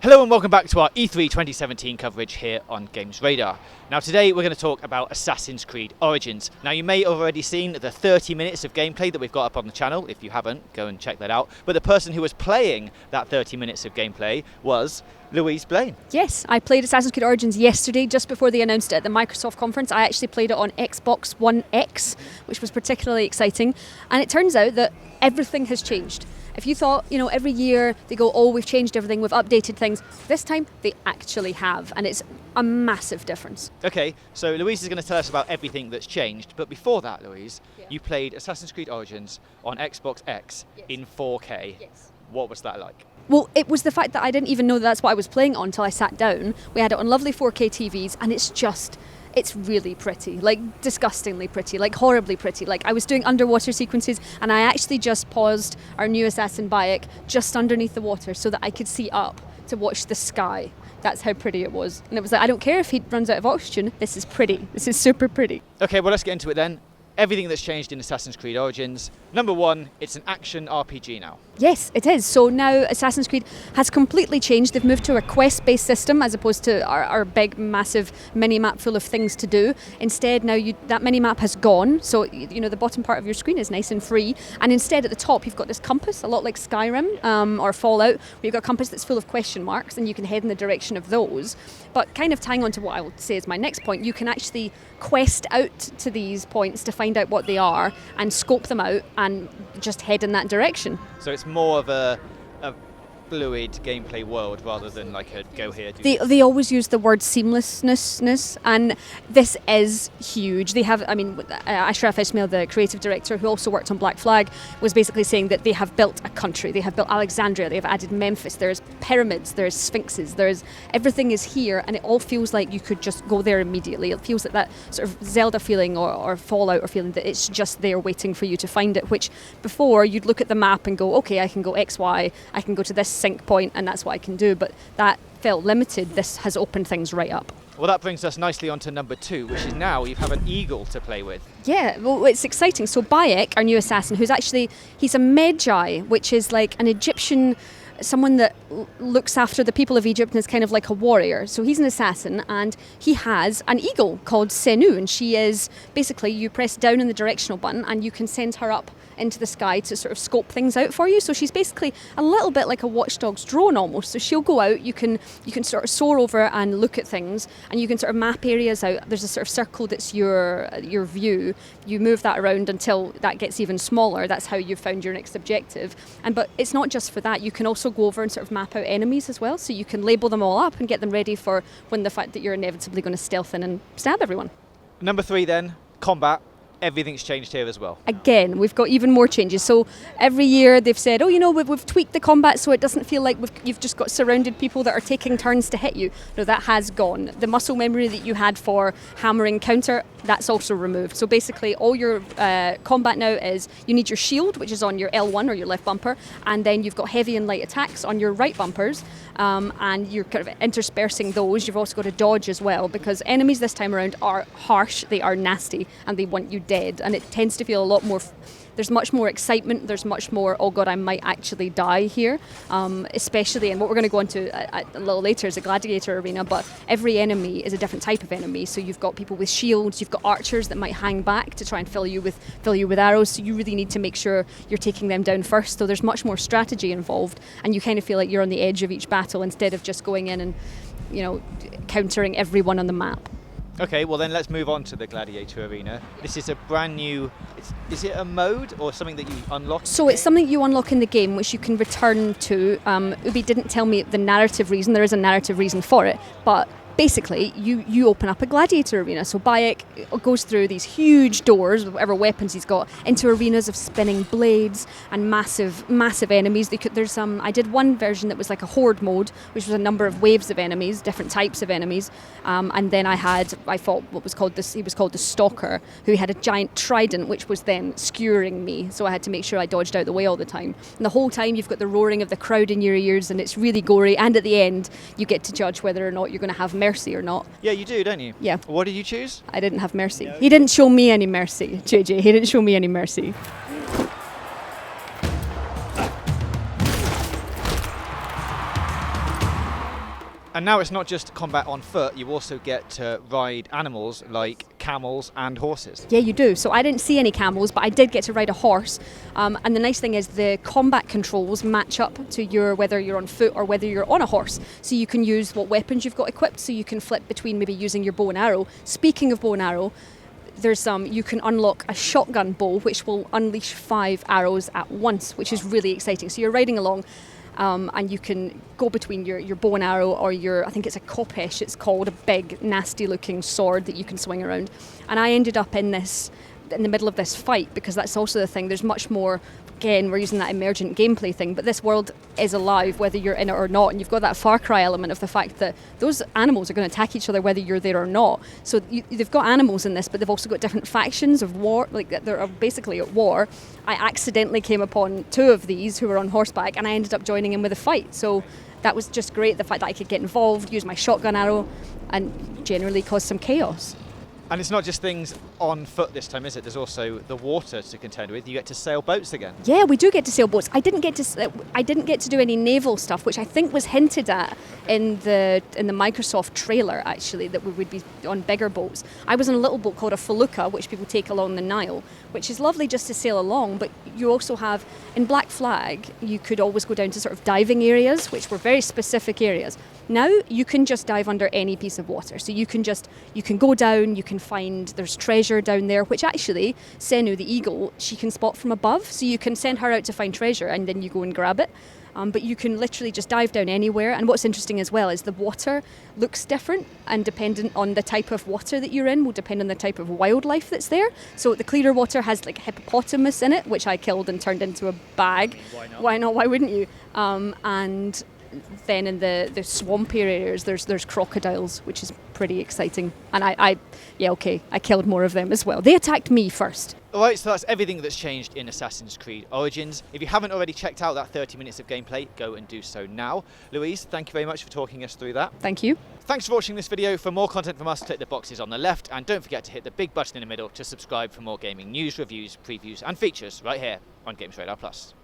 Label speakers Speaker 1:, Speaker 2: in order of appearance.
Speaker 1: Hello and welcome back to our E3 2017 coverage here on GamesRadar. Now today we're going to talk about Assassin's Creed Origins. Now you may have already seen the 30 minutes of gameplay that we've got up on the channel. If you haven't, go and check that out. But the person who was playing that 30 minutes of gameplay was Louise Blaine.
Speaker 2: Yes, I played Assassin's Creed Origins yesterday just before they announced it at the Microsoft conference. I actually played it on Xbox One X, which was particularly exciting. And it turns out that everything has changed. If you thought, every year they go, oh, we've changed everything, we've updated things, this time they actually have, and it's a massive difference.
Speaker 1: Okay, so Louise is going to tell us about everything that's changed, but before that, Louise, you played Assassin's Creed Origins on Xbox X in 4K.
Speaker 2: Yes.
Speaker 1: What was that like?
Speaker 2: Well, it was the fact that I didn't even know that's what I was playing on until I sat down. We had it on lovely 4K TVs, and it's really pretty, like disgustingly pretty, like horribly pretty. Like I was doing underwater sequences and I actually just paused our new assassin Bayek just underneath the water so that I could see up to watch the sky. That's how pretty it was. And it was like, I don't care if he runs out of oxygen, this is pretty. This is super pretty.
Speaker 1: Okay, well let's get into it then. Everything that's changed in Assassin's Creed Origins. Number one, it's an action RPG now.
Speaker 2: Yes, it is. So now Assassin's Creed has completely changed. They've moved to a quest-based system as opposed to our big, massive mini-map full of things to do. Instead, now that mini-map has gone. So, the bottom part of your screen is nice and free. And instead, at the top, you've got this compass, a lot like Skyrim or Fallout, where you've got a compass that's full of question marks, and you can head in the direction of those. But kind of tying on to what I will say is my next point, you can actually quest out to these points to find out what they are and scope them out and just head in that direction.
Speaker 1: So it's more of a fluid gameplay world rather than like a go here.
Speaker 2: They always use the word seamlessness, and this is huge. They have, Ashraf Ismail, the creative director who also worked on Black Flag, was basically saying that they have built a country. They have built Alexandria, they have added Memphis, there's pyramids, there's sphinxes, everything is here, and it all feels like you could just go there immediately. It feels like that sort of Zelda feeling or Fallout or feeling that it's just there waiting for you to find it, which before you'd look at the map and go, okay, I can go X, Y, I can go to this sync point and that's what I can do, but that felt limited. This has opened things right up.
Speaker 1: Well, that brings us nicely on to number two, which is now you have an eagle to play with.
Speaker 2: Yeah, well, it's exciting. So Bayek, our new assassin, he's a Magi, which is like an Egyptian, someone that looks after the people of Egypt and is kind of like a warrior. So he's an assassin and he has an eagle called Senu, and she is basically, you press down in the directional button and you can send her up into the sky to sort of scope things out for you. So she's basically a little bit like a watchdog's drone almost. So she'll go out, you can sort of soar over and look at things, and you can sort of map areas out. There's a sort of circle that's your view. You move that around until that gets even smaller. That's how you've found your next objective. But it's not just for that. You can also go over and sort of map out enemies as well. So you can label them all up and get them ready for when the fact that you're inevitably going to stealth in and stab everyone.
Speaker 1: Number three then, combat. Everything's changed here as well.
Speaker 2: Again, we've got even more changes. So every year they've said, we've tweaked the combat so it doesn't feel like you've just got surrounded people that are taking turns to hit you. No, that has gone. The muscle memory that you had for hammering counter, that's also removed. So basically all your combat now is you need your shield, which is on your L1 or your left bumper, and then you've got heavy and light attacks on your right bumpers, and you're kind of interspersing those. You've also got a dodge as well, because enemies this time around are harsh, they are nasty, and they want you dead, and it tends to feel a lot more there's much more excitement, there's much more, oh god, I might actually die here, especially, and what we're going to go into a little later is a Gladiator Arena, but every enemy is a different type of enemy. So you've got people with shields, you've got archers that might hang back to try and fill you with arrows, so you really need to make sure you're taking them down first. So there's much more strategy involved, and you kind of feel like you're on the edge of each battle instead of just going in and countering everyone on the map.
Speaker 1: Okay, well then let's move on to the Gladiator Arena. This is a brand new, is it a mode or something that you unlock?
Speaker 2: So it's something you unlock in the game which you can return to. Ubi didn't tell me the narrative reason, there is a narrative reason for it, but basically you open up a Gladiator Arena. So Bayek goes through these huge doors, whatever weapons he's got, into arenas of spinning blades and massive enemies. I did one version that was like a horde mode, which was a number of waves of enemies, different types of enemies, and then I fought he was called the Stalker, who had a giant trident which was then skewering me, so I had to make sure I dodged out the way all the time. And the whole time you've got the roaring of the crowd in your ears, and it's really gory, and at the end you get to judge whether or not you're going to have mercy or not.
Speaker 1: Yeah, you do, don't you?
Speaker 2: Yeah.
Speaker 1: What did you choose?
Speaker 2: I didn't have mercy. He didn't show me any mercy, JJ. He didn't show me any mercy.
Speaker 1: And now it's not just combat on foot, you also get to ride animals like camels and horses.
Speaker 2: Yeah, you do. So I didn't see any camels, but I did get to ride a horse. And the nice thing is the combat controls match up to whether you're on foot or whether you're on a horse. So you can use what weapons you've got equipped, so you can flip between maybe using your bow and arrow. Speaking of bow and arrow, you can unlock a shotgun bow which will unleash 5 arrows at once, which is really exciting. So you're riding along and you can go between your bow and arrow or I think it's a kopesh, it's called, a big nasty looking sword that you can swing around. And I ended up in the middle of this fight, because that's also the thing, there's much more. Again, we're using that emergent gameplay thing, but this world is alive whether you're in it or not, and you've got that Far Cry element of the fact that those animals are going to attack each other whether you're there or not. So they've got animals in this, but they've also got different factions of war, like they're basically at war. I accidentally came upon 2 of these who were on horseback, and I ended up joining in with a fight. So that was just great, the fact that I could get involved, use my shotgun arrow, and generally cause some chaos.
Speaker 1: And it's not just things on foot this time, is it? There's also the water to contend with. You get to sail boats again.
Speaker 2: Yeah, we do get to sail boats. I didn't get to do any naval stuff, which I think was hinted at in the Microsoft trailer, actually, that we would be on bigger boats. I was on a little boat called a felucca, which people take along the Nile, which is lovely just to sail along, but you also have, in Black Flag, you could always go down to sort of diving areas, which were very specific areas. Now you can just dive under any piece of water. So you can go down, you can find, there's treasure down there, which actually Senu the eagle, she can spot from above. So you can send her out to find treasure and then you go and grab it. But you can literally just dive down anywhere. And what's interesting as well is the water looks different, and dependent on the type of water that you're in will depend on the type of wildlife that's there. So the clearer water has like hippopotamus in it, which I killed and turned into a bag.
Speaker 1: Why not?
Speaker 2: Why not? Why wouldn't you? And then in the swampier areas, there's crocodiles, which is pretty exciting. And I killed more of them as well. They attacked me first.
Speaker 1: Alright, so that's everything that's changed in Assassin's Creed Origins. If you haven't already checked out that 30 minutes of gameplay, go and do so now. Louise, thank you very much for talking us through that.
Speaker 2: Thank you.
Speaker 1: Thanks for watching this video. For more content from us, click the boxes on the left, and don't forget to hit the big button in the middle to subscribe for more gaming news, reviews, previews and features right here on GamesRadar Plus.